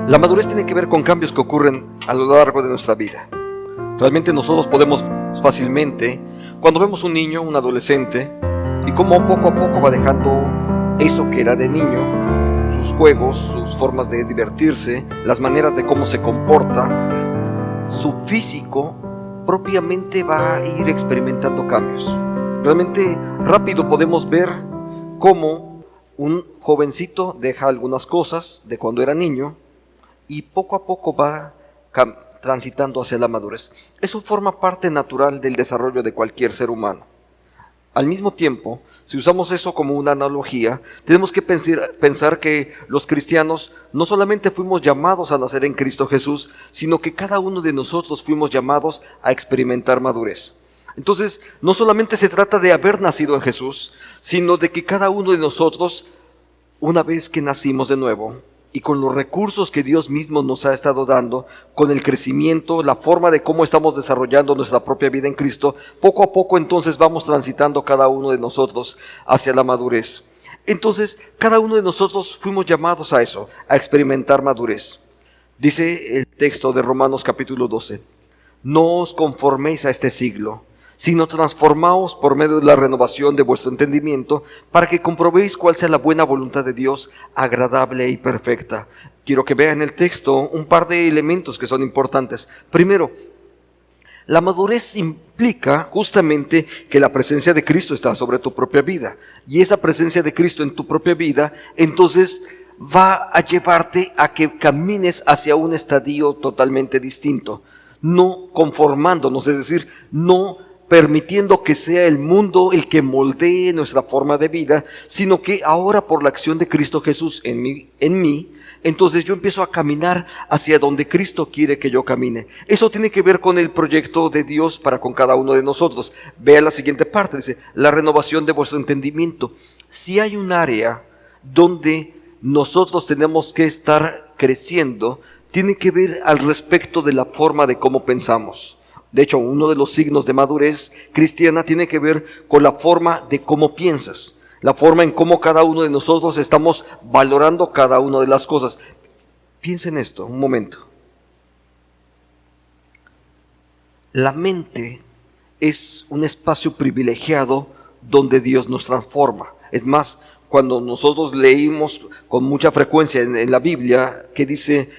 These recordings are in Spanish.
La madurez tiene que ver con cambios que ocurren a lo largo de nuestra vida. Realmente nosotros podemos fácilmente, cuando vemos un niño, un adolescente, y cómo poco a poco va dejando eso que era de niño, sus juegos, sus formas de divertirse, las maneras de cómo se comporta, su físico propiamente va a ir experimentando cambios. Realmente rápido podemos ver cómo un jovencito deja algunas cosas de cuando era niño y poco a poco va transitando hacia la madurez. Eso forma parte natural del desarrollo de cualquier ser humano. Al mismo tiempo, si usamos eso como una analogía, tenemos que pensar que los cristianos no solamente fuimos llamados a nacer en Cristo Jesús, sino que cada uno de nosotros fuimos llamados a experimentar madurez. Entonces, no solamente se trata de haber nacido en Jesús, sino de que cada uno de nosotros, una vez que nacimos de nuevo, y con los recursos que Dios mismo nos ha estado dando, con el crecimiento, la forma de cómo estamos desarrollando nuestra propia vida en Cristo, poco a poco entonces vamos transitando cada uno de nosotros hacia la madurez. Entonces, cada uno de nosotros fuimos llamados a eso, a experimentar madurez. Dice el texto de Romanos capítulo 12, no os conforméis a este siglo, sino transformaos por medio de la renovación de vuestro entendimiento, para que comprobéis cuál sea la buena voluntad de Dios, agradable y perfecta. Quiero que vean en el texto un par de elementos que son importantes. Primero, la madurez implica justamente que la presencia de Cristo está sobre tu propia vida. Y esa presencia de Cristo en tu propia vida, entonces va a llevarte a que camines hacia un estadio totalmente distinto. No conformándonos, es decir, no permitiendo que sea el mundo el que moldee nuestra forma de vida, sino que ahora por la acción de Cristo Jesús en mí, entonces yo empiezo a caminar hacia donde Cristo quiere que yo camine. Eso tiene que ver con el proyecto de Dios para con cada uno de nosotros. Vea la siguiente parte, dice, la renovación de vuestro entendimiento. Si hay un área donde nosotros tenemos que estar creciendo, tiene que ver al respecto de la forma de cómo pensamos. De hecho, uno de los signos de madurez cristiana tiene que ver con la forma de cómo piensas, la forma en cómo cada uno de nosotros estamos valorando cada una de las cosas. Piensa en esto, un momento. La mente es un espacio privilegiado donde Dios nos transforma. Es más, cuando nosotros leímos con mucha frecuencia en la Biblia que dice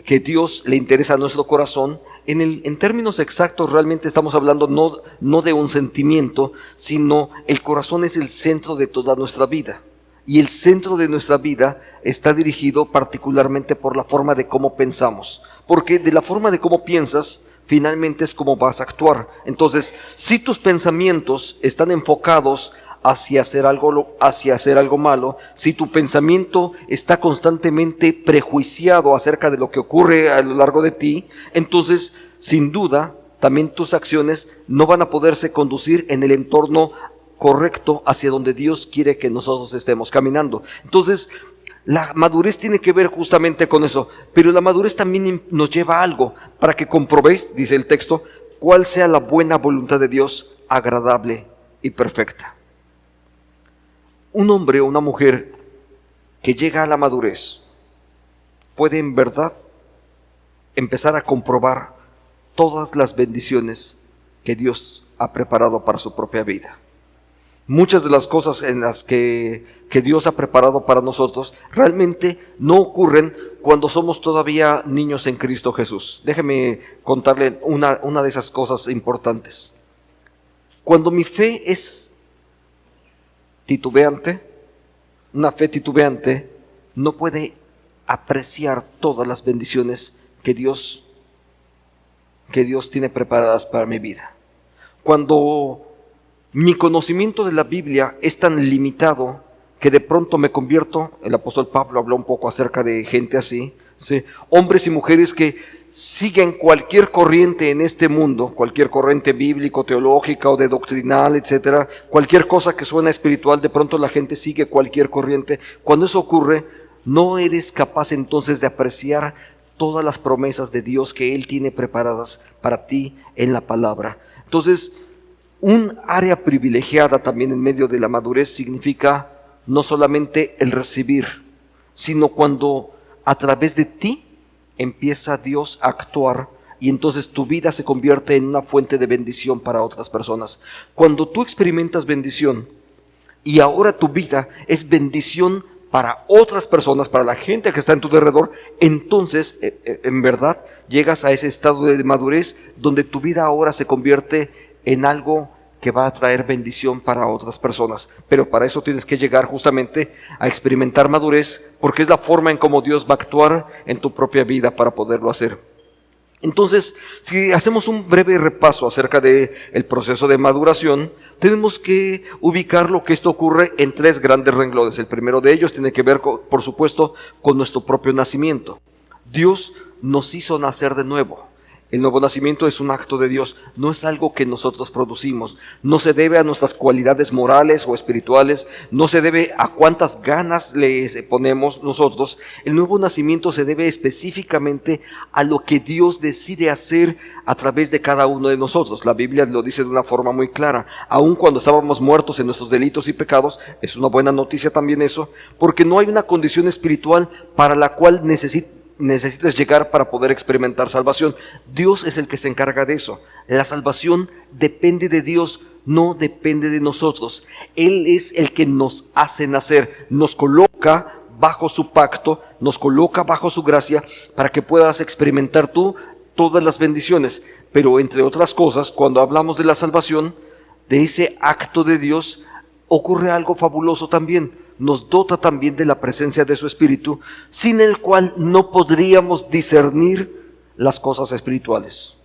que Dios le interesa a nuestro corazón, en términos exactos realmente estamos hablando no de un sentimiento, sino el corazón es el centro de toda nuestra vida. Y el centro de nuestra vida está dirigido particularmente por la forma de cómo pensamos. Porque de la forma de cómo piensas, finalmente es como vas a actuar. Entonces, si tus pensamientos están enfocados hacia hacer algo malo, si tu pensamiento está constantemente prejuiciado acerca de lo que ocurre a lo largo de ti, entonces, sin duda, también tus acciones no van a poderse conducir en el entorno correcto hacia donde Dios quiere que nosotros estemos caminando. Entonces, la madurez tiene que ver justamente con eso, pero la madurez también nos lleva a algo, para que comprobéis, dice el texto, cuál sea la buena voluntad de Dios, agradable y perfecta. Un hombre o una mujer que llega a la madurez puede en verdad empezar a comprobar todas las bendiciones que Dios ha preparado para su propia vida. Muchas de las cosas en las que Dios ha preparado para nosotros realmente no ocurren cuando somos todavía niños en Cristo Jesús. Déjeme contarle una de esas cosas importantes. Cuando mi fe es titubeante, una fe titubeante no puede apreciar todas las bendiciones que Dios tiene preparadas para mi vida. Cuando mi conocimiento de la Biblia es tan limitado que de pronto me convierto, el apóstol Pablo habló un poco acerca de gente así, ¿sí? Hombres y mujeres que siguen cualquier corriente en este mundo, cualquier corriente bíblico, teológica o de doctrinal, etcétera, cualquier cosa que suena espiritual, de pronto la gente sigue cualquier corriente. Cuando eso ocurre, no eres capaz entonces de apreciar todas las promesas de Dios que Él tiene preparadas para ti en la palabra. Entonces, un área privilegiada también en medio de la madurez significa no solamente el recibir, sino cuando a través de ti empieza Dios a actuar y entonces tu vida se convierte en una fuente de bendición para otras personas. Cuando tú experimentas bendición y ahora tu vida es bendición para otras personas, para la gente que está en tu alrededor, entonces en verdad llegas a ese estado de madurez donde tu vida ahora se convierte en algo que va a traer bendición para otras personas. Pero para eso tienes que llegar justamente a experimentar madurez, porque es la forma en cómo Dios va a actuar en tu propia vida para poderlo hacer. Entonces, si hacemos un breve repaso acerca del proceso de maduración, tenemos que ubicar lo que esto ocurre en 3 grandes renglones. El primero de ellos tiene que ver, por supuesto, con nuestro propio nacimiento. Dios nos hizo nacer de nuevo. El nuevo nacimiento es un acto de Dios, no es algo que nosotros producimos, no se debe a nuestras cualidades morales o espirituales, no se debe a cuántas ganas le ponemos nosotros. El nuevo nacimiento se debe específicamente a lo que Dios decide hacer a través de cada uno de nosotros. La Biblia lo dice de una forma muy clara, aun cuando estábamos muertos en nuestros delitos y pecados, es una buena noticia también eso, porque no hay una condición espiritual para la cual necesitas llegar para poder experimentar salvación. Dios es el que se encarga de eso. La salvación depende de Dios, no depende de nosotros. Él es el que nos hace nacer, nos coloca bajo su pacto, nos coloca bajo su gracia para que puedas experimentar tú todas las bendiciones. Pero entre otras cosas, cuando hablamos de la salvación, de ese acto de Dios, ocurre algo fabuloso también. Nos dota también de la presencia de su Espíritu, sin el cual no podríamos discernir las cosas espirituales.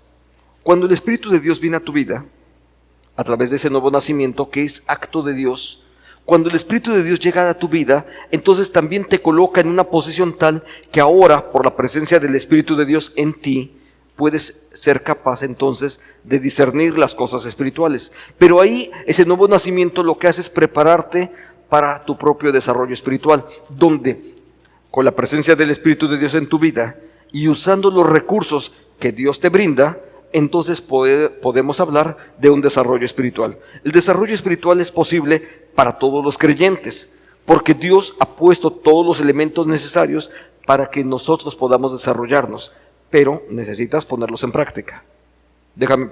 Cuando el Espíritu de Dios viene a tu vida, a través de ese nuevo nacimiento que es acto de Dios, cuando el Espíritu de Dios llega a tu vida, entonces también te coloca en una posición tal que ahora, por la presencia del Espíritu de Dios en ti, puedes ser capaz entonces de discernir las cosas espirituales. Pero ahí, ese nuevo nacimiento lo que hace es prepararte para tu propio desarrollo espiritual, donde con la presencia del Espíritu de Dios en tu vida y usando los recursos que Dios te brinda, entonces podemos hablar de un desarrollo espiritual. El desarrollo espiritual es posible para todos los creyentes, porque Dios ha puesto todos los elementos necesarios para que nosotros podamos desarrollarnos, pero necesitas ponerlos en práctica. Déjame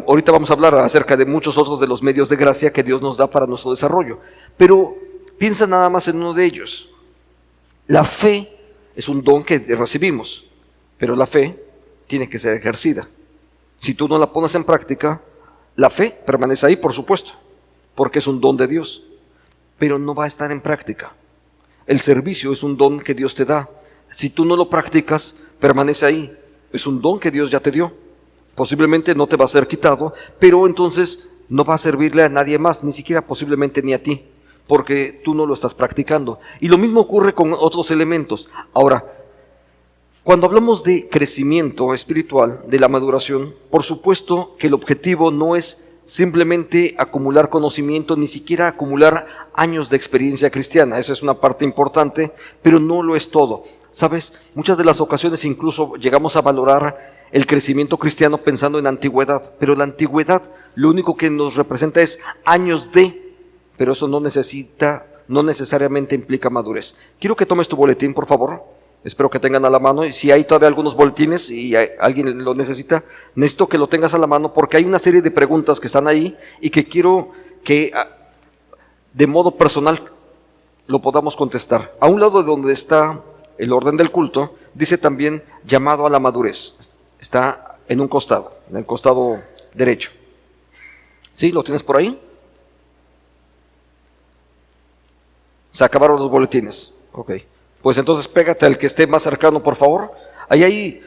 ahorita vamos a hablar acerca de muchos otros de los medios de gracia que Dios nos da para nuestro desarrollo, pero piensa nada más en uno de ellos. La fe es un don que recibimos, pero la fe tiene que ser ejercida. Si tú no la pones en práctica, la fe permanece ahí, por supuesto, porque es un don de Dios, pero no va a estar en práctica. El servicio es un don que Dios te da. Si tú no lo practicas, permanece ahí. Es un don que Dios ya te dio. Posiblemente no te va a ser quitado, pero entonces no va a servirle a nadie más, ni siquiera posiblemente ni a ti, porque tú no lo estás practicando. Y lo mismo ocurre con otros elementos. Ahora, cuando hablamos de crecimiento espiritual, de la maduración, por supuesto que el objetivo no es simplemente acumular conocimiento, ni siquiera acumular años de experiencia cristiana. Esa es una parte importante, pero no lo es todo. ¿Sabes? Muchas de las ocasiones incluso llegamos a valorar el crecimiento cristiano pensando en antigüedad, pero la antigüedad lo único que nos representa es años pero eso no necesariamente implica madurez. Quiero que tomes tu boletín, por favor. Espero que tengan a la mano, y si hay todavía algunos boletines y alguien lo necesito que lo tengas a la mano, porque hay una serie de preguntas que están ahí y que quiero que de modo personal lo podamos contestar. A un lado de donde está el orden del culto, dice también llamado a la madurez. Está en un costado, en el costado derecho. ¿Sí? ¿Lo tienes por ahí? Se acabaron los boletines. Ok. Pues entonces pégate al que esté más cercano, por favor. Ahí hay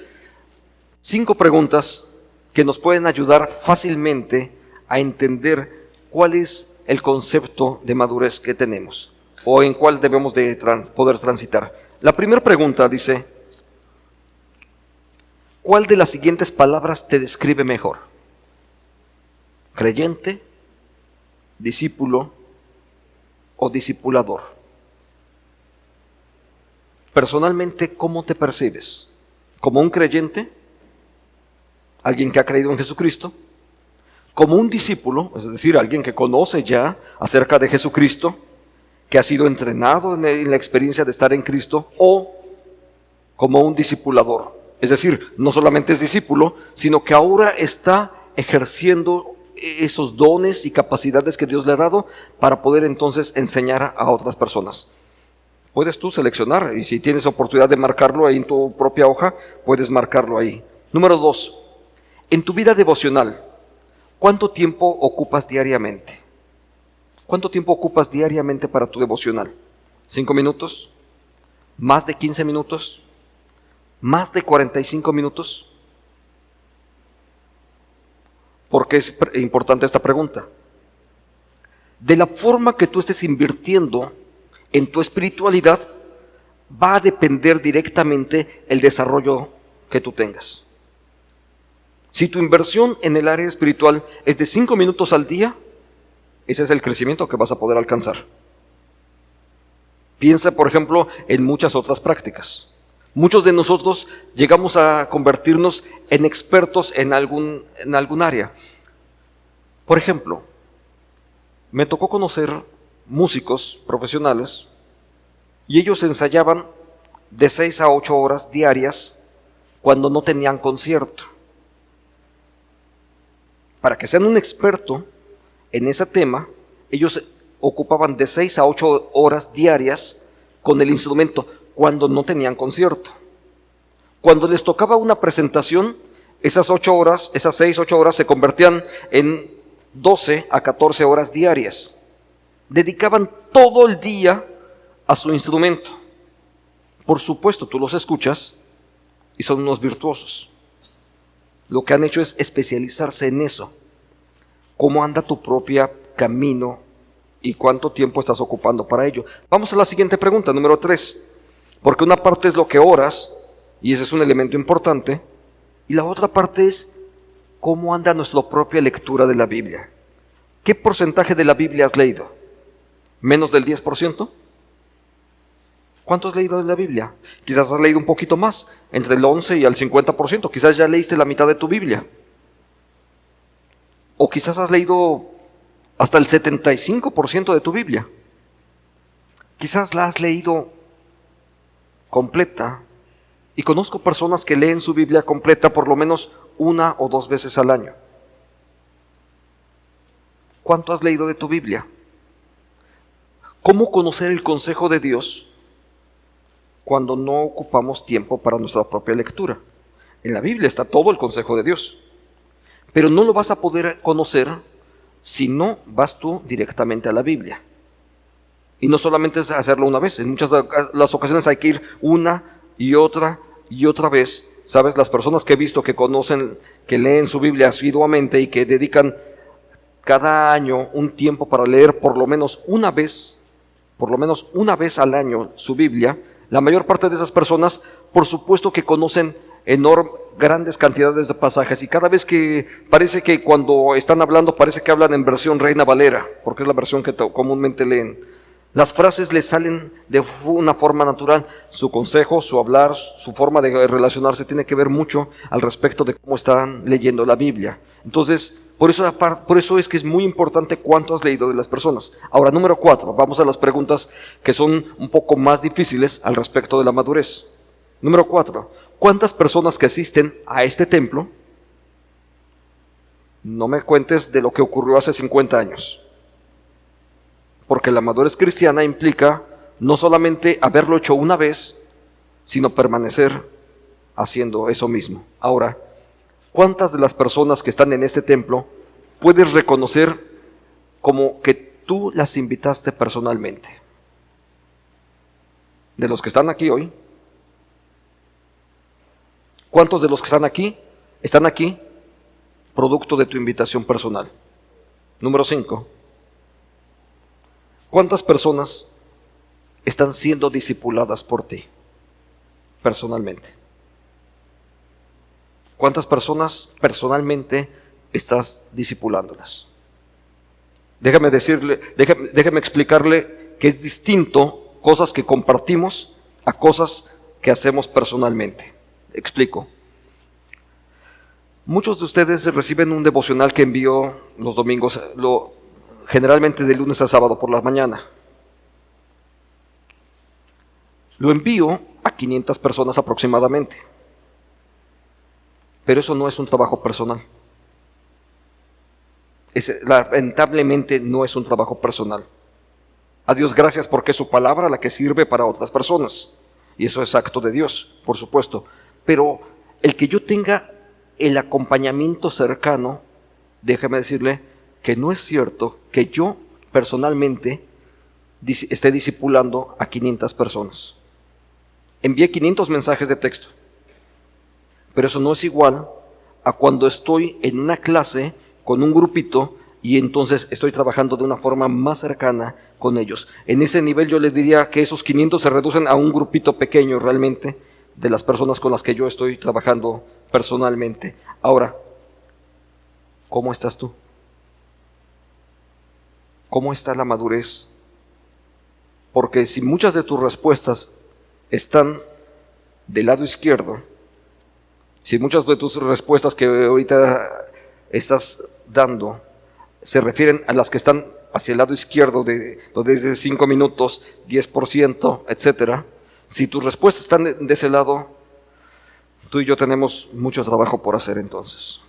5 preguntas que nos pueden ayudar fácilmente a entender cuál es el concepto de madurez que tenemos o en cuál debemos de poder transitar. La primera pregunta dice: ¿cuál de las siguientes palabras te describe mejor? ¿Creyente, discípulo o discipulador? Personalmente, ¿cómo te percibes? ¿Como un creyente? ¿Alguien que ha creído en Jesucristo? ¿Como un discípulo? Es decir, alguien que conoce ya acerca de Jesucristo que ha sido entrenado en la experiencia de estar en Cristo, o como un discipulador. Es decir, no solamente es discípulo, sino que ahora está ejerciendo esos dones y capacidades que Dios le ha dado para poder entonces enseñar a otras personas. Puedes tú seleccionar, y si tienes oportunidad de marcarlo ahí en tu propia hoja, puedes marcarlo ahí. Número 2, en tu vida devocional, ¿cuánto tiempo ocupas diariamente? ¿Cuánto tiempo ocupas diariamente para tu devocional? ¿5 minutos? ¿Más de 15 minutos? ¿Más de 45 minutos? ¿Por qué es importante esta pregunta? De la forma que tú estés invirtiendo en tu espiritualidad, va a depender directamente el desarrollo que tú tengas. Si tu inversión en el área espiritual es de 5 minutos al día, ese es el crecimiento que vas a poder alcanzar. Piensa, por ejemplo, en muchas otras prácticas. Muchos de nosotros llegamos a convertirnos en expertos en algún área. Por ejemplo, me tocó conocer músicos profesionales y ellos ensayaban de 6 a 8 horas diarias cuando no tenían concierto. Para que sean un experto en ese tema, ellos ocupaban de 6 a 8 horas diarias con el instrumento cuando no tenían concierto. Cuando les tocaba una presentación, esas 6, 8 horas se convertían en 12 a 14 horas diarias. Dedicaban todo el día a su instrumento. Por supuesto, tú los escuchas y son unos virtuosos. Lo que han hecho es especializarse en eso. ¿Cómo anda tu propio camino y cuánto tiempo estás ocupando para ello? Vamos a la siguiente pregunta, número 3. Porque una parte es lo que oras, y ese es un elemento importante, y la otra parte es cómo anda nuestra propia lectura de la Biblia. ¿Qué porcentaje de la Biblia has leído? ¿Menos del 10%? ¿Cuánto has leído de la Biblia? Quizás has leído un poquito más, entre el 11 y el 50%. Quizás ya leíste la mitad de tu Biblia. O quizás has leído hasta el 75% de tu Biblia. Quizás la has leído completa. Y conozco personas que leen su Biblia completa por lo menos 1 o 2 veces al año. ¿Cuánto has leído de tu Biblia? ¿Cómo conocer el consejo de Dios cuando no ocupamos tiempo para nuestra propia lectura? En la Biblia está todo el consejo de Dios, pero no lo vas a poder conocer si no vas tú directamente a la Biblia. Y no solamente es hacerlo una vez, en muchas de las ocasiones hay que ir una y otra vez. ¿Sabes? Las personas que he visto que conocen, que leen su Biblia asiduamente y que dedican cada año un tiempo para leer por lo menos una vez al año su Biblia, la mayor parte de esas personas, por supuesto que conocen grandes cantidades de pasajes, y cada vez que parece que cuando están hablando, parece que hablan en versión Reina Valera, porque es la versión que comúnmente leen. Las frases les salen de una forma natural. Su consejo, su hablar, su forma de relacionarse tiene que ver mucho al respecto de cómo están leyendo la Biblia. Entonces, por eso es que es muy importante cuánto has leído de las personas. Ahora, número 4, vamos a las preguntas que son un poco más difíciles al respecto de la madurez. Número 4, ¿cuántas personas que asisten a este templo? No me cuentes de lo que ocurrió hace 50 años. Porque la madurez cristiana implica no solamente haberlo hecho una vez, sino permanecer haciendo eso mismo. Ahora, ¿cuántas de las personas que están en este templo puedes reconocer como que tú las invitaste personalmente? De los que están aquí hoy, ¿cuántos de los que están aquí producto de tu invitación personal? Número 5. ¿Cuántas personas están siendo discipuladas por ti personalmente? ¿Cuántas personas personalmente estás discipulándolas? Déjame explicarle que es distinto cosas que compartimos a cosas que hacemos personalmente. Explico. Muchos de ustedes reciben un devocional que envío los domingos, generalmente de lunes a sábado por la mañana. Lo envío a 500 personas aproximadamente. Pero eso no es un trabajo personal. Lamentablemente no es un trabajo personal. A Dios gracias porque es su palabra la que sirve para otras personas. Y eso es acto de Dios, por supuesto. Pero el que yo tenga el acompañamiento cercano, déjeme decirle que no es cierto que yo personalmente esté discipulando a 500 personas. Envié 500 mensajes de texto. Pero eso no es igual a cuando estoy en una clase con un grupito y entonces estoy trabajando de una forma más cercana con ellos. En ese nivel yo les diría que esos 500 se reducen a un grupito pequeño realmente de las personas con las que yo estoy trabajando personalmente. Ahora, ¿cómo estás tú? ¿Cómo está la madurez? Porque si muchas de tus respuestas están del lado izquierdo, si muchas de tus respuestas que ahorita estás dando se refieren a las que están hacia el lado izquierdo, desde 5 minutos, 10%, etcétera, si tus respuestas están de ese lado, tú y yo tenemos mucho trabajo por hacer entonces.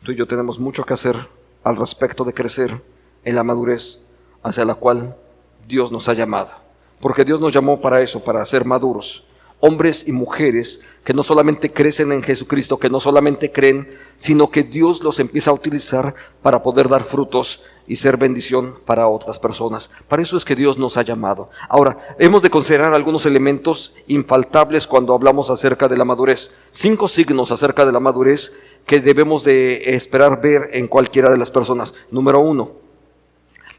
Tú y yo tenemos mucho que hacer al respecto de crecer en la madurez hacia la cual Dios nos ha llamado. Porque Dios nos llamó para eso, para ser maduros. Hombres y mujeres que no solamente crecen en Jesucristo, que no solamente creen, sino que Dios los empieza a utilizar para poder dar frutos y ser bendición para otras personas. Para eso es que Dios nos ha llamado. Ahora, hemos de considerar algunos elementos infaltables cuando hablamos acerca de la madurez. 5 signos acerca de la madurez que debemos de esperar ver en cualquiera de las personas. Número 1,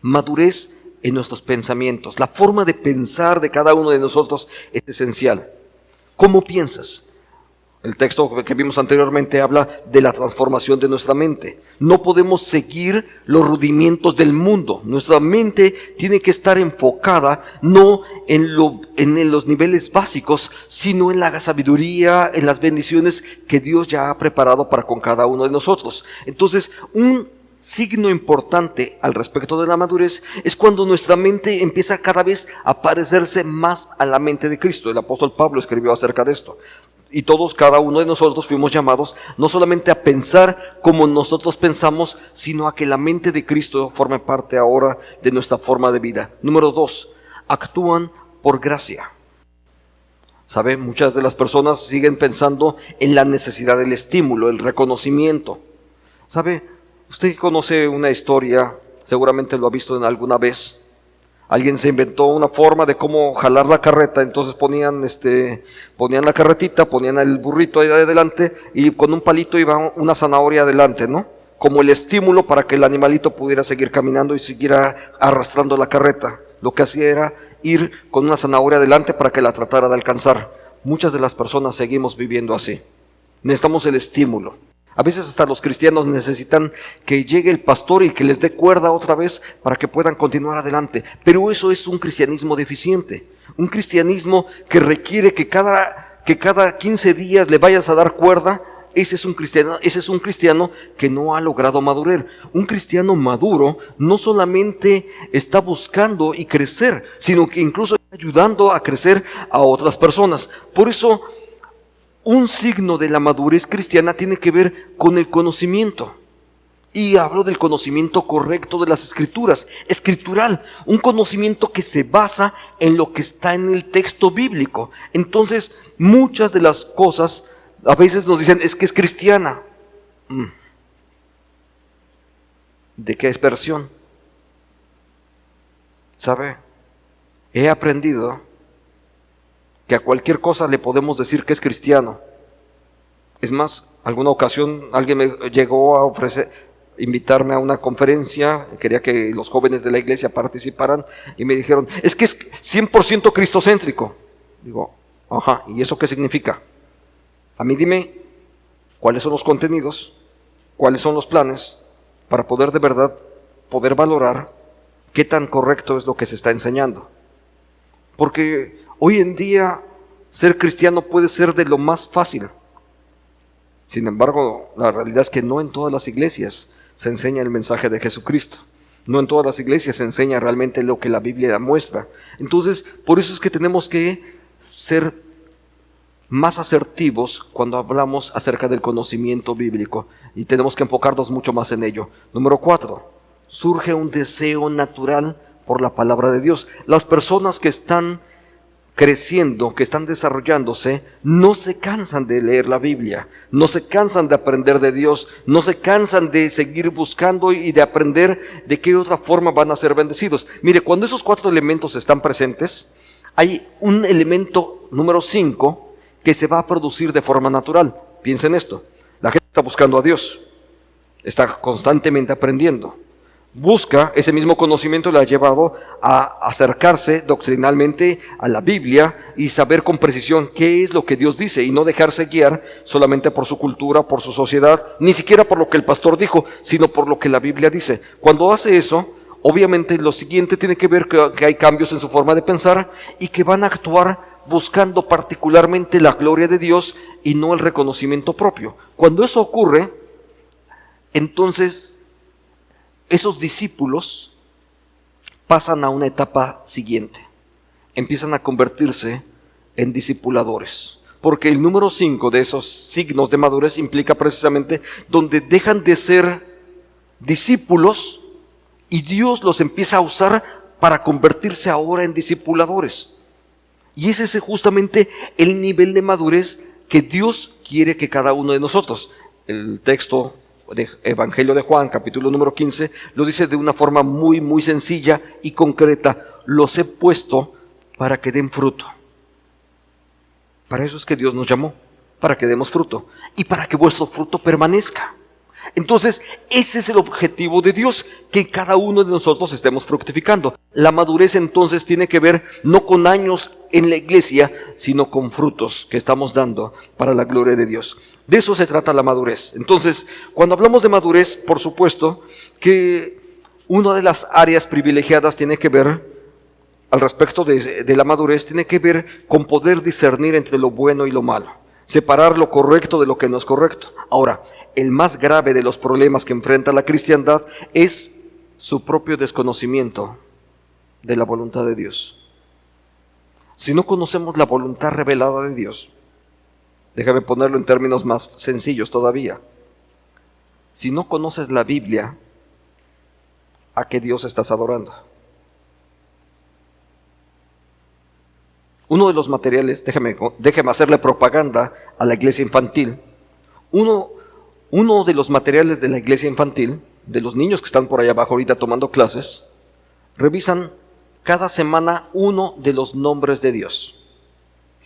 madurez en nuestros pensamientos. La forma de pensar de cada uno de nosotros es esencial. ¿Cómo piensas? El texto que vimos anteriormente habla de la transformación de nuestra mente. No podemos seguir los rudimentos del mundo. Nuestra mente tiene que estar enfocada no en los niveles básicos, sino en la sabiduría, en las bendiciones que Dios ya ha preparado para con cada uno de nosotros. Entonces, un signo importante al respecto de la madurez es cuando nuestra mente empieza cada vez a parecerse más a la mente de Cristo. El apóstol Pablo escribió acerca de esto. Y todos, cada uno de nosotros fuimos llamados no solamente a pensar como nosotros pensamos, sino a que la mente de Cristo forme parte ahora de nuestra forma de vida. Número 2, actúan por gracia. ¿Sabe? Muchas de las personas siguen pensando en la necesidad del estímulo, el reconocimiento. ¿Sabe? Usted conoce una historia, seguramente lo ha visto en alguna vez. Alguien se inventó una forma de cómo jalar la carreta, entonces ponían la carretita, ponían el burrito ahí adelante y con un palito iba una zanahoria adelante, ¿no? Como el estímulo para que el animalito pudiera seguir caminando y siguiera arrastrando la carreta. Lo que hacía era ir con una zanahoria adelante para que la tratara de alcanzar. Muchas de las personas seguimos viviendo así. Necesitamos el estímulo. A veces hasta los cristianos necesitan que llegue el pastor y que les dé cuerda otra vez para que puedan continuar adelante. Pero eso es un cristianismo deficiente. Un cristianismo que requiere que cada 15 días le vayas a dar cuerda. Ese es un cristiano que no ha logrado madurar. Un cristiano maduro no solamente está buscando y crecer, sino que incluso está ayudando a crecer a otras personas. Por eso, un signo de la madurez cristiana tiene que ver con el conocimiento. Y hablo del conocimiento correcto de las escrituras, escritural, un conocimiento que se basa en lo que está en el texto bíblico. Entonces, muchas de las cosas, a veces nos dicen, es que es cristiana. ¿De qué es versión? ¿Sabe? He aprendido que a cualquier cosa le podemos decir que es cristiano. Es más, alguna ocasión alguien me llegó a invitarme a una conferencia, quería que los jóvenes de la iglesia participaran y me dijeron, es que es 100% cristocéntrico. Digo, ajá, ¿y eso qué significa? A mí dime cuáles son los contenidos, cuáles son los planes, para poder de verdad poder valorar qué tan correcto es lo que se está enseñando. Porque hoy en día ser cristiano puede ser de lo más fácil. Sin embargo, la realidad es que no en todas las iglesias se enseña el mensaje de Jesucristo. No en todas las iglesias se enseña realmente lo que la Biblia muestra. Entonces, por eso es que tenemos que ser más asertivos cuando hablamos acerca del conocimiento bíblico, y tenemos que enfocarnos mucho más en ello. Número 4, surge un deseo natural por la palabra de Dios. Las personas que están creciendo, que están desarrollándose, no se cansan de leer la Biblia, no se cansan de aprender de Dios, no se cansan de seguir buscando y de aprender de qué otra forma van a ser bendecidos. Mire, cuando esos 4 elementos están presentes, hay un elemento número 5 que se va a producir de forma natural. Piensen esto: la gente está buscando a Dios, está constantemente aprendiendo, busca ese mismo conocimiento, le ha llevado a acercarse doctrinalmente a la Biblia y saber con precisión qué es lo que Dios dice, y no dejarse guiar solamente por su cultura, por su sociedad, ni siquiera por lo que el pastor dijo, sino por lo que la Biblia dice. Cuando hace eso, obviamente lo siguiente tiene que ver que hay cambios en su forma de pensar y que van a actuar buscando particularmente la gloria de Dios y no el reconocimiento propio. Cuando eso ocurre, entonces esos discípulos pasan a una etapa siguiente. Empiezan a convertirse en discipuladores, porque el número 5 de esos signos de madurez implica precisamente donde dejan de ser discípulos y Dios los empieza a usar para convertirse ahora en discipuladores. Y ese es justamente el nivel de madurez que Dios quiere que cada uno de nosotros. El texto del Evangelio de Juan, capítulo número 15, lo dice de una forma muy sencilla y concreta: los he puesto para que den fruto. Para eso es que Dios nos llamó, para que demos fruto y para que vuestro fruto permanezca. Entonces, ese es el objetivo de Dios, que cada uno de nosotros estemos fructificando. La madurez entonces tiene que ver no con años en la iglesia, sino con frutos que estamos dando para la gloria de Dios. De eso se trata la madurez. Entonces, cuando hablamos de madurez, por supuesto que una de las áreas privilegiadas tiene que ver, al respecto de la madurez, tiene que ver con poder discernir entre lo bueno y lo malo, separar lo correcto de lo que no es correcto. Ahora, el más grave de los problemas que enfrenta la cristiandad es su propio desconocimiento de la voluntad de Dios. Si no conocemos la voluntad revelada de Dios, déjame ponerlo en términos más sencillos todavía. Si no conoces la Biblia, ¿a qué Dios estás adorando? Uno de los materiales, déjeme hacerle propaganda a la iglesia infantil. Uno de los materiales de la iglesia infantil, de los niños que están por allá abajo ahorita tomando clases, revisan cada semana uno de los nombres de Dios.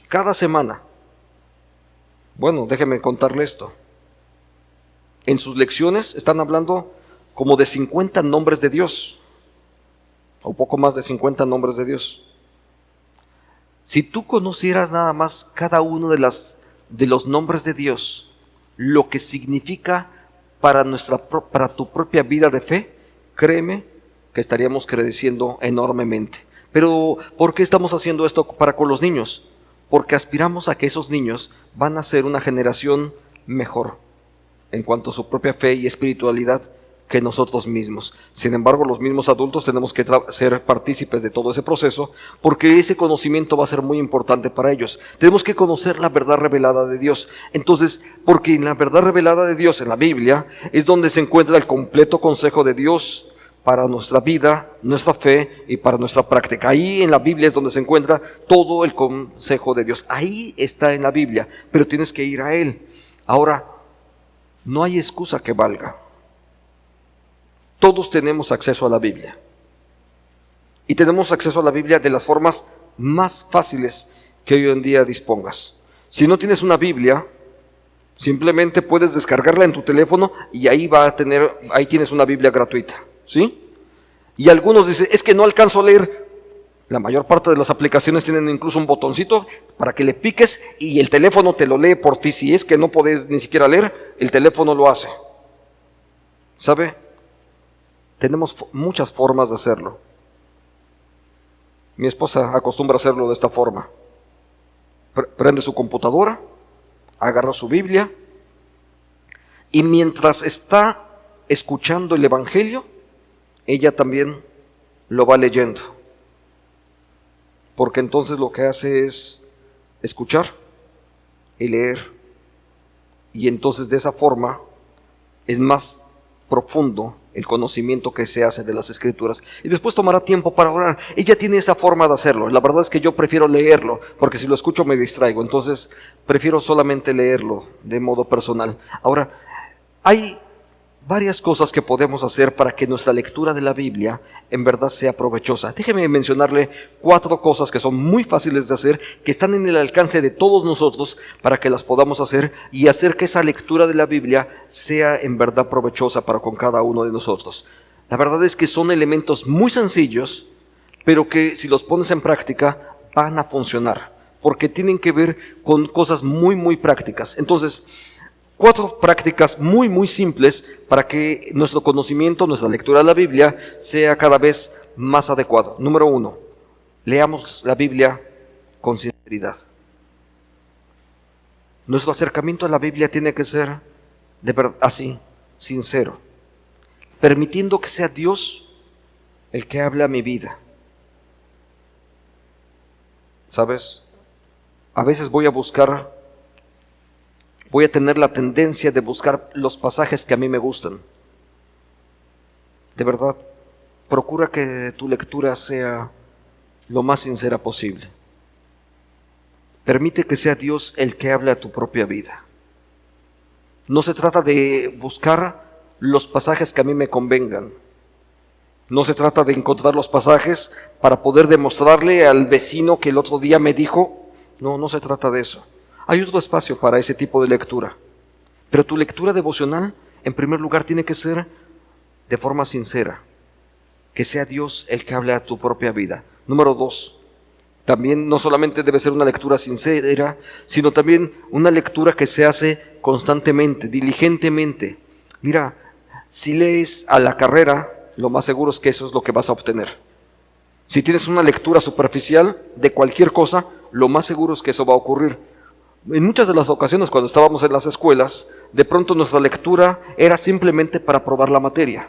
Cada semana. Bueno, déjeme contarle esto. En sus lecciones están hablando como de 50 nombres de Dios, o poco más de 50 nombres de Dios. Si tú conocieras nada más cada uno de los nombres de Dios, lo que significa para tu propia vida de fe, créeme que estaríamos creciendo enormemente. Pero ¿por qué estamos haciendo esto para con los niños? Porque aspiramos a que esos niños van a ser una generación mejor en cuanto a su propia fe y espiritualidad que nosotros mismos. Sin embargo, los mismos adultos tenemos que ser partícipes de todo ese proceso, porque ese conocimiento va a ser muy importante para ellos. Tenemos que conocer la verdad revelada de Dios. Entonces, porque en la verdad revelada de Dios, en la Biblia, es donde se encuentra el completo consejo de Dios para nuestra vida, nuestra fe y para nuestra práctica. Ahí en la Biblia es donde se encuentra todo el consejo de Dios. Ahí está en la Biblia, pero tienes que ir a Él. Ahora, no hay excusa que valga. Todos tenemos acceso a la Biblia. Y tenemos acceso a la Biblia de las formas más fáciles que hoy en día dispongas. Si no tienes una Biblia, simplemente puedes descargarla en tu teléfono y ahí tienes una Biblia gratuita, ¿sí? Y algunos dicen, es que no alcanzo a leer. La mayor parte de las aplicaciones tienen incluso un botoncito para que le piques y el teléfono te lo lee por ti. Si es que no podés ni siquiera leer, el teléfono lo hace. ¿Sabe? Tenemos muchas formas de hacerlo. Mi esposa acostumbra hacerlo de esta forma. Prende su computadora, agarra su Biblia y mientras está escuchando el Evangelio, ella también lo va leyendo. Porque entonces lo que hace es escuchar y leer. Y entonces de esa forma es más profundo el conocimiento que se hace de las Escrituras. Y después tomará tiempo para orar. Ella tiene esa forma de hacerlo. La verdad es que yo prefiero leerlo, porque si lo escucho me distraigo. Entonces prefiero solamente leerlo de modo personal. Ahora, hay varias cosas que podemos hacer para que nuestra lectura de la Biblia en verdad sea provechosa. Déjeme mencionarle 4 cosas que son muy fáciles de hacer, que están en el alcance de todos nosotros para que las podamos hacer y hacer que esa lectura de la Biblia sea en verdad provechosa para con cada uno de nosotros. La verdad es que son elementos muy sencillos, pero que si los pones en práctica van a funcionar, porque tienen que ver con cosas muy prácticas. Entonces, 4 prácticas muy simples para que nuestro conocimiento, nuestra lectura de la Biblia sea cada vez más adecuado. Número 1, leamos la Biblia con sinceridad. Nuestro acercamiento a la Biblia tiene que ser de verdad así, sincero, permitiendo que sea Dios el que hable a mi vida. ¿Sabes? A veces voy a tener la tendencia de buscar los pasajes que a mí me gustan. De verdad, procura que tu lectura sea lo más sincera posible. Permite que sea Dios el que hable a tu propia vida. No se trata de buscar los pasajes que a mí me convengan. No se trata de encontrar los pasajes para poder demostrarle al vecino que el otro día me dijo. No se trata de eso. Hay otro espacio para ese tipo de lectura. Pero tu lectura devocional, en primer lugar, tiene que ser de forma sincera. Que sea Dios el que hable a tu propia vida. Número 2, también no solamente debe ser una lectura sincera, sino también una lectura que se hace constantemente, diligentemente. Mira, si lees a la carrera, lo más seguro es que eso es lo que vas a obtener. Si tienes una lectura superficial de cualquier cosa, lo más seguro es que eso va a ocurrir. En muchas de las ocasiones cuando estábamos en las escuelas, de pronto nuestra lectura era simplemente para aprobar la materia.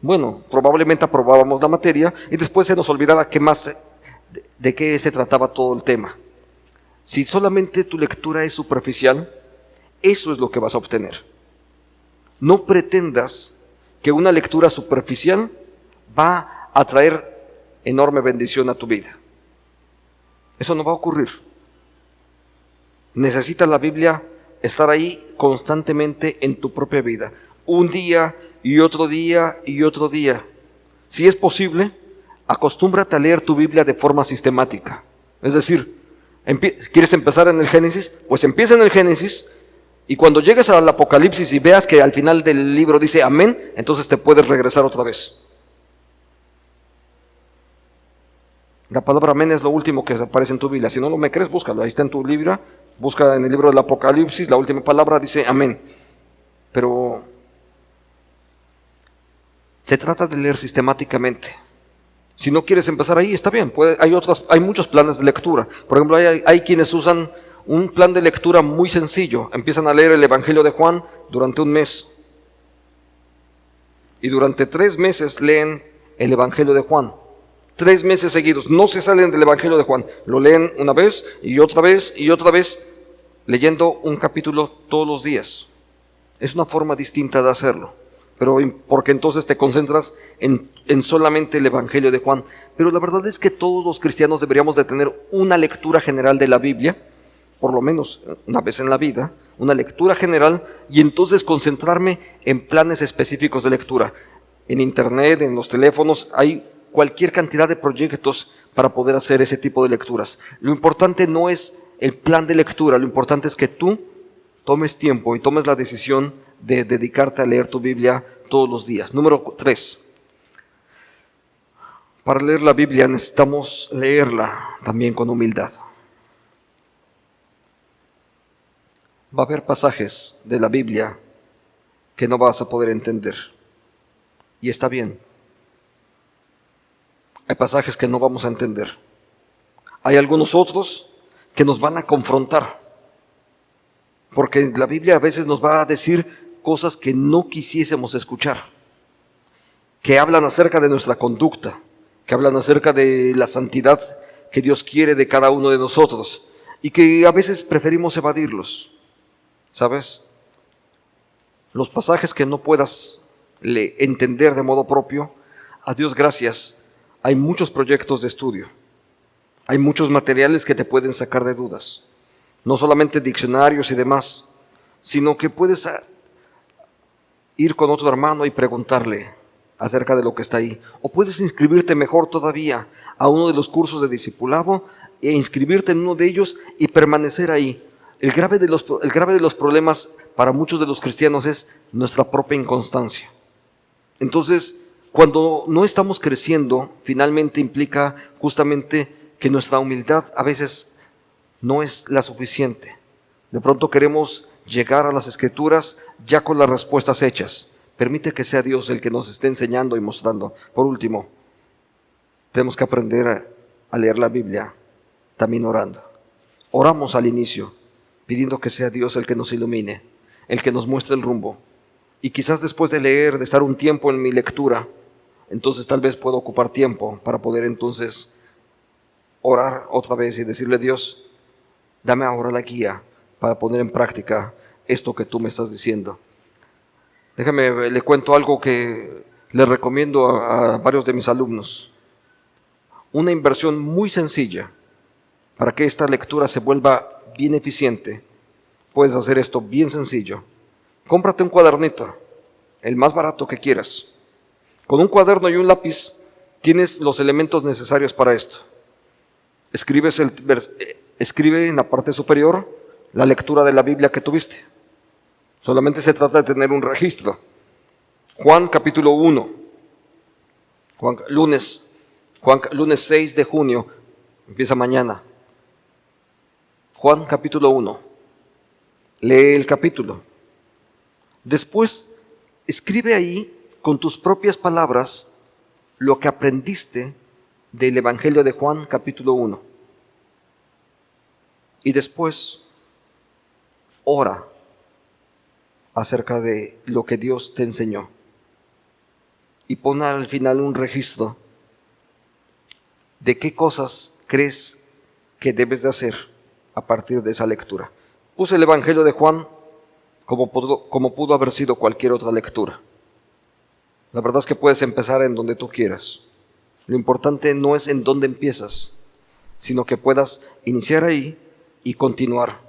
Bueno, probablemente aprobábamos la materia y después se nos olvidaba de qué se trataba todo el tema. Si solamente tu lectura es superficial, eso es lo que vas a obtener. No pretendas que una lectura superficial va a traer enorme bendición a tu vida. Eso no va a ocurrir. Necesita la Biblia estar ahí constantemente en tu propia vida. Un día y otro día y otro día. Si es posible, acostúmbrate a leer tu Biblia de forma sistemática. Es decir, ¿quieres empezar en el Génesis? Pues empieza en el Génesis y cuando llegues al Apocalipsis y veas que al final del libro dice amén, entonces te puedes regresar otra vez. La palabra amén es lo último que aparece en tu Biblia. Si no me crees, búscalo. Ahí está en tu libro. Busca en el libro del Apocalipsis, la última palabra dice amén. Pero se trata de leer sistemáticamente. Si no quieres empezar ahí, está bien. Hay muchos planes de lectura. Por ejemplo, hay quienes usan un plan de lectura muy sencillo. Empiezan a leer el Evangelio de Juan durante un mes. Y durante 3 meses leen el Evangelio de Juan. 3 meses seguidos, no se salen del Evangelio de Juan, lo leen una vez y otra vez, leyendo un capítulo todos los días. Es una forma distinta de hacerlo, pero porque entonces te concentras en solamente el Evangelio de Juan. Pero la verdad es que todos los cristianos deberíamos de tener una lectura general de la Biblia, por lo menos una vez en la vida, una lectura general, y entonces concentrarme en planes específicos de lectura. En internet, en los teléfonos, hay cualquier cantidad de proyectos para poder hacer ese tipo de lecturas. Lo importante no es el plan de lectura, lo importante es que tú tomes tiempo y tomes la decisión de dedicarte a leer tu Biblia todos los días. Número 3. Para leer la Biblia necesitamos leerla también con humildad. Va a haber pasajes de la Biblia que no vas a poder entender. Y está bien. Hay pasajes que no vamos a entender. Hay algunos otros que nos van a confrontar. Porque la Biblia a veces nos va a decir cosas que no quisiésemos escuchar. Que hablan acerca de nuestra conducta. Que hablan acerca de la santidad que Dios quiere de cada uno de nosotros. y que a veces preferimos evadirlos, ¿sabes? Los pasajes que no puedas entender de modo propio, a Dios gracias, hay muchos proyectos de estudio, hay muchos materiales que te pueden sacar de dudas, no solamente diccionarios y demás, sino que puedes ir con otro hermano y preguntarle acerca de lo que está ahí. O puedes inscribirte mejor todavía a uno de los cursos de discipulado e inscribirte en uno de ellos y permanecer ahí. El grave de los problemas para muchos de los cristianos es nuestra propia inconstancia. Entonces, cuando no estamos creciendo, finalmente implica justamente que nuestra humildad a veces no es la suficiente. De pronto queremos llegar a las Escrituras ya con las respuestas hechas. Permite que sea Dios el que nos esté enseñando y mostrando. Por último, tenemos que aprender a leer la Biblia también orando. Oramos al inicio, pidiendo que sea Dios el que nos ilumine, el que nos muestre el rumbo. Y quizás después de leer, de estar un tiempo en mi lectura, entonces tal vez puedo ocupar tiempo para poder entonces orar otra vez y decirle: Dios, dame ahora la guía para poner en práctica esto que tú me estás diciendo. Déjame, le cuento algo que le recomiendo a varios de mis alumnos. Una inversión muy sencilla para que esta lectura se vuelva bien eficiente. Puedes hacer esto bien sencillo. Cómprate un cuadernito, el más barato que quieras. Con un cuaderno y un lápiz tienes los elementos necesarios para esto. Escribe en la parte superior la lectura de la Biblia que tuviste. Solamente se trata de tener un registro. Juan capítulo 1, lunes 6 de junio, empieza mañana. Juan capítulo 1, lee el capítulo. Después, escribe ahí con tus propias palabras lo que aprendiste del Evangelio de Juan capítulo 1. Y después, ora acerca de lo que Dios te enseñó. Y pon al final un registro de qué cosas crees que debes de hacer a partir de esa lectura. Puse el Evangelio de Juan como pudo haber sido cualquier otra lectura. La verdad es que puedes empezar en donde tú quieras. Lo importante no es en dónde empiezas, sino que puedas iniciar ahí y continuar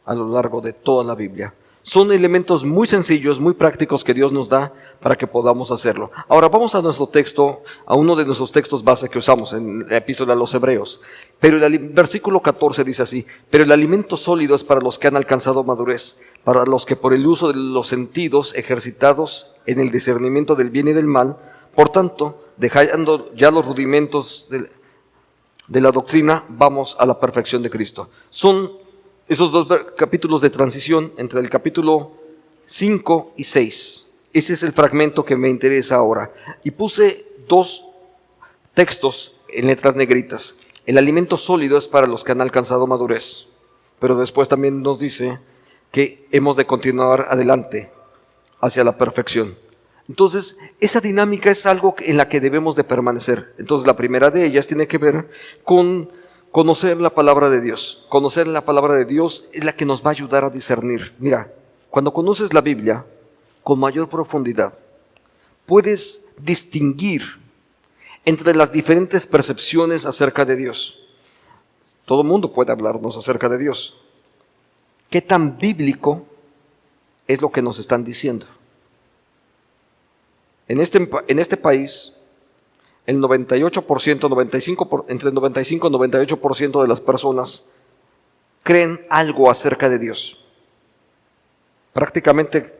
a lo largo de toda la Biblia. Son elementos muy sencillos, muy prácticos que Dios nos da para que podamos hacerlo. Ahora vamos a nuestro texto, a uno de nuestros textos base que usamos en la epístola a los Hebreos. Pero el versículo 14 dice así: pero el alimento sólido es para los que han alcanzado madurez, para los que por el uso de los sentidos ejercitados en el discernimiento del bien y del mal, por tanto, dejando ya los rudimentos de la doctrina, vamos a la perfección de Cristo. Son esos dos capítulos de transición entre el capítulo 5 y 6. Ese es el fragmento que me interesa ahora. Y puse dos textos en letras negritas. El alimento sólido es para los que han alcanzado madurez, pero después también nos dice que hemos de continuar adelante hacia la perfección. Entonces, esa dinámica es algo en la que debemos de permanecer. Entonces, la primera de ellas tiene que ver con conocer la palabra de Dios. Conocer la palabra de Dios es la que nos va a ayudar a discernir. Mira, cuando conoces la Biblia con mayor profundidad, puedes distinguir entre las diferentes percepciones acerca de Dios. Todo el mundo puede hablarnos acerca de Dios. ¿Qué tan bíblico es lo que nos están diciendo? En este país, el 98%, entre el 95 y 98% de las personas creen algo acerca de Dios. Prácticamente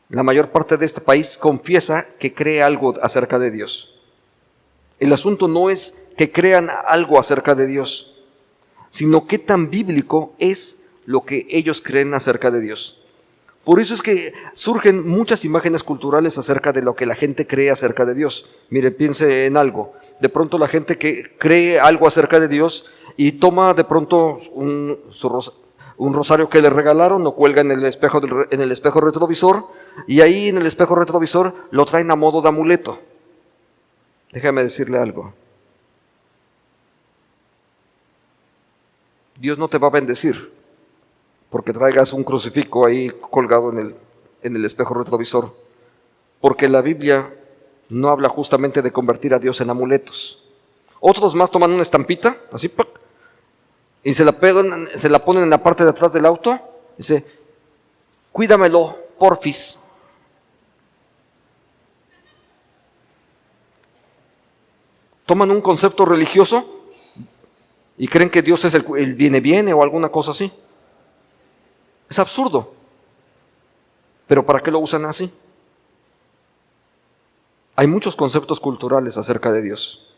la mayor parte de este país confiesa que cree algo acerca de Dios. El asunto no es que crean algo acerca de Dios, sino qué tan bíblico es lo que ellos creen acerca de Dios. Por eso es que surgen muchas imágenes culturales acerca de lo que la gente cree acerca de Dios. Mire, piense en algo. De pronto la gente que cree algo acerca de Dios y toma de pronto un rosario que le regalaron, lo cuelga en el espejo retrovisor, y ahí en el espejo retrovisor lo traen a modo de amuleto. Déjame decirle algo. Dios no te va a bendecir porque traigas un crucifijo ahí colgado en el espejo retrovisor, porque la Biblia no habla justamente de convertir a Dios en amuletos. Otros más toman una estampita, así, ¡pac!, y se la ponen en la parte de atrás del auto, y dice, cuídamelo, porfis. Toman un concepto religioso y creen que Dios es el viene o alguna cosa así. Es absurdo. ¿Pero para qué lo usan así? Hay muchos conceptos culturales acerca de Dios.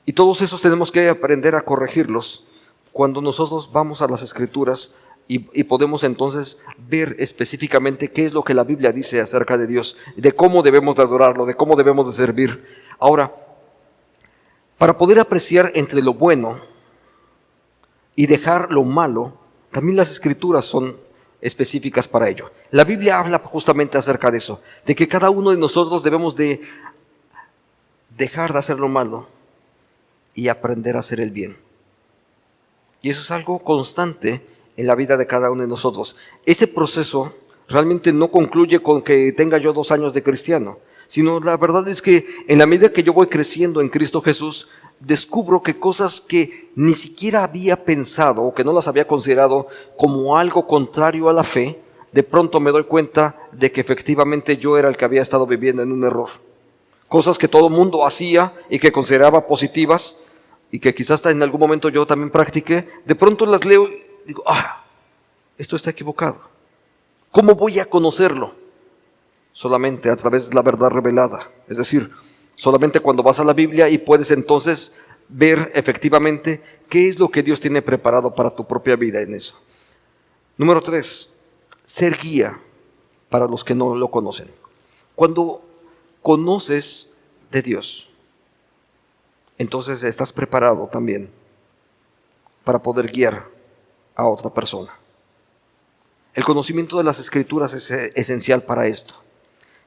Y todos esos tenemos que aprender a corregirlos cuando nosotros vamos a las Escrituras y podemos entonces ver específicamente qué es lo que la Biblia dice acerca de Dios, de cómo debemos de adorarlo, de cómo debemos de servir. Ahora, para poder apreciar entre lo bueno y dejar lo malo, también las Escrituras son específicas para ello. La Biblia habla justamente acerca de eso, de que cada uno de nosotros debemos de dejar de hacer lo malo y aprender a hacer el bien. Y eso es algo constante en la vida de cada uno de nosotros. Ese proceso realmente no concluye con que tenga yo 2 años de cristiano, sino la verdad es que en la medida que yo voy creciendo en Cristo Jesús, descubro que cosas que ni siquiera había pensado o que no las había considerado como algo contrario a la fe, de pronto me doy cuenta de que efectivamente yo era el que había estado viviendo en un error. Cosas que todo el mundo hacía y que consideraba positivas y que quizás en algún momento yo también practiqué, de pronto las leo y digo, esto está equivocado. ¿Cómo voy a conocerlo? Solamente a través de la verdad revelada. Es decir, solamente cuando vas a la Biblia y puedes entonces ver efectivamente qué es lo que Dios tiene preparado para tu propia vida en eso. Número 3, ser guía para los que no lo conocen. Cuando conoces de Dios, entonces estás preparado también para poder guiar a otra persona. El conocimiento de las Escrituras es esencial para esto.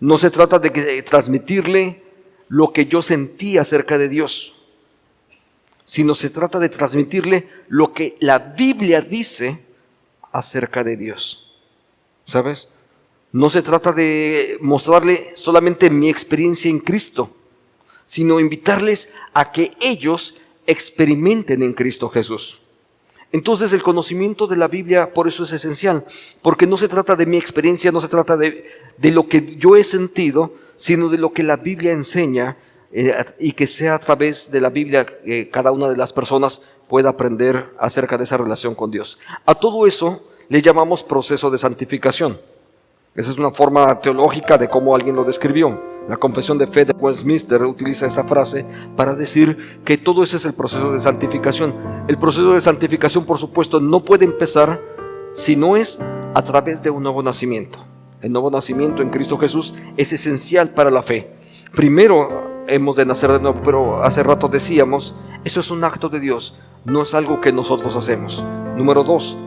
No se trata de transmitirle lo que yo sentí acerca de Dios, sino se trata de transmitirle lo que la Biblia dice acerca de Dios. ¿Sabes? No se trata de mostrarle solamente mi experiencia en Cristo, sino invitarles a que ellos experimenten en Cristo Jesús. Entonces el conocimiento de la Biblia por eso es esencial, porque no se trata de mi experiencia, no se trata de lo que yo he sentido, sino de lo que la Biblia enseña y que sea a través de la Biblia que cada una de las personas pueda aprender acerca de esa relación con Dios. A todo eso le llamamos proceso de santificación. Esa es una forma teológica de cómo alguien lo describió. La Confesión de Fe de Westminster utiliza esa frase para decir que todo ese es el proceso de santificación. El proceso de santificación, por supuesto, no puede empezar si no es a través de un nuevo nacimiento. El nuevo nacimiento en Cristo Jesús es esencial para la fe. Primero hemos de nacer de nuevo, pero hace rato decíamos, eso es un acto de Dios, no es algo que nosotros hacemos. Número 2,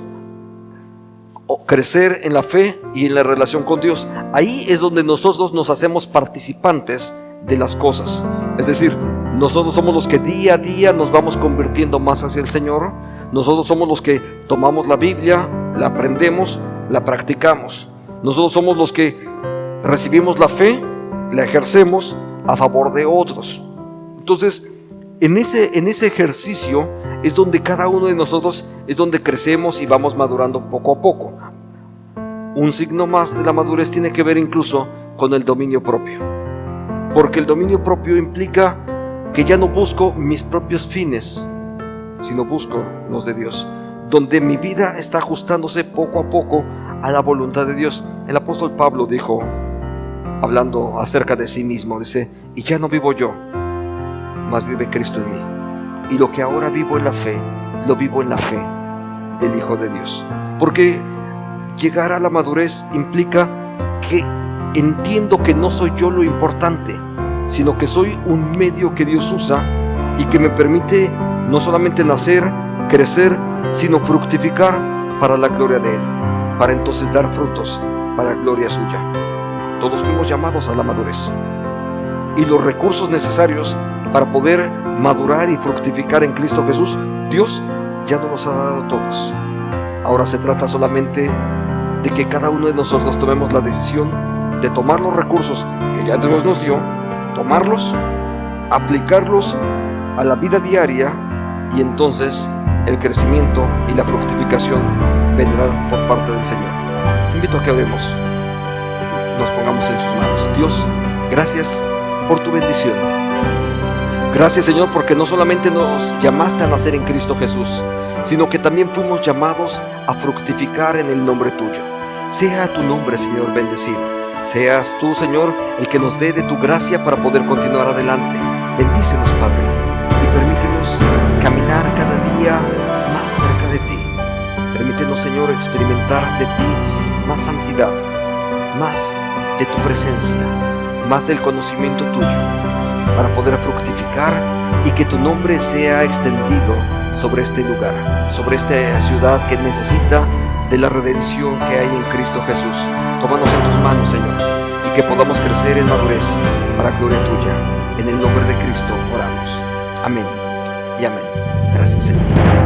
crecer en la fe y en la relación con Dios. Ahí es donde nosotros nos hacemos participantes de las cosas. Es decir, nosotros somos los que día a día nos vamos convirtiendo más hacia el Señor. Nosotros somos los que tomamos la Biblia, la aprendemos, la practicamos. Nosotros somos los que recibimos la fe, la ejercemos a favor de otros. Entonces, en ese ejercicio es donde cada uno de nosotros es donde crecemos y vamos madurando poco a poco. Un signo más de la madurez tiene que ver incluso con el dominio propio, porque el dominio propio implica que ya no busco mis propios fines, sino busco los de Dios, donde mi vida está ajustándose poco a poco a la voluntad de Dios. El apóstol Pablo dijo, hablando acerca de sí mismo, dice, y ya no vivo yo, mas vive Cristo en mí. Y lo que ahora vivo en la fe, lo vivo en la fe del Hijo de Dios. Porque llegar a la madurez implica que entiendo que no soy yo lo importante, sino que soy un medio que Dios usa y que me permite no solamente nacer, crecer, sino fructificar para la gloria de Él, para entonces dar frutos para gloria suya. Todos fuimos llamados a la madurez. Y los recursos necesarios para poder madurar y fructificar en Cristo Jesús, Dios ya nos los ha dado todos. Ahora se trata solamente de que cada uno de nosotros tomemos la decisión de tomar los recursos que ya Dios nos dio, tomarlos, aplicarlos a la vida diaria, y entonces el crecimiento y la fructificación vendrán por parte del Señor. Les invito a que oremos, nos pongamos en sus manos. Dios, gracias por tu bendición. Gracias, Señor, porque no solamente nos llamaste a nacer en Cristo Jesús, sino que también fuimos llamados a fructificar en el nombre tuyo. Sea tu nombre, Señor, bendecido. Seas tú, Señor, el que nos dé de tu gracia para poder continuar adelante. Bendícenos, Padre, y permítenos caminar cada día más cerca de ti. Permítenos, Señor, experimentar de ti más santidad, más de tu presencia, más del conocimiento tuyo, para poder fructificar y que tu nombre sea extendido sobre este lugar, sobre esta ciudad que necesita de la redención que hay en Cristo Jesús. Tómanos en tus manos, Señor, y que podamos crecer en madurez para gloria tuya. En el nombre de Cristo oramos. Amén y amén. Gracias, Señor.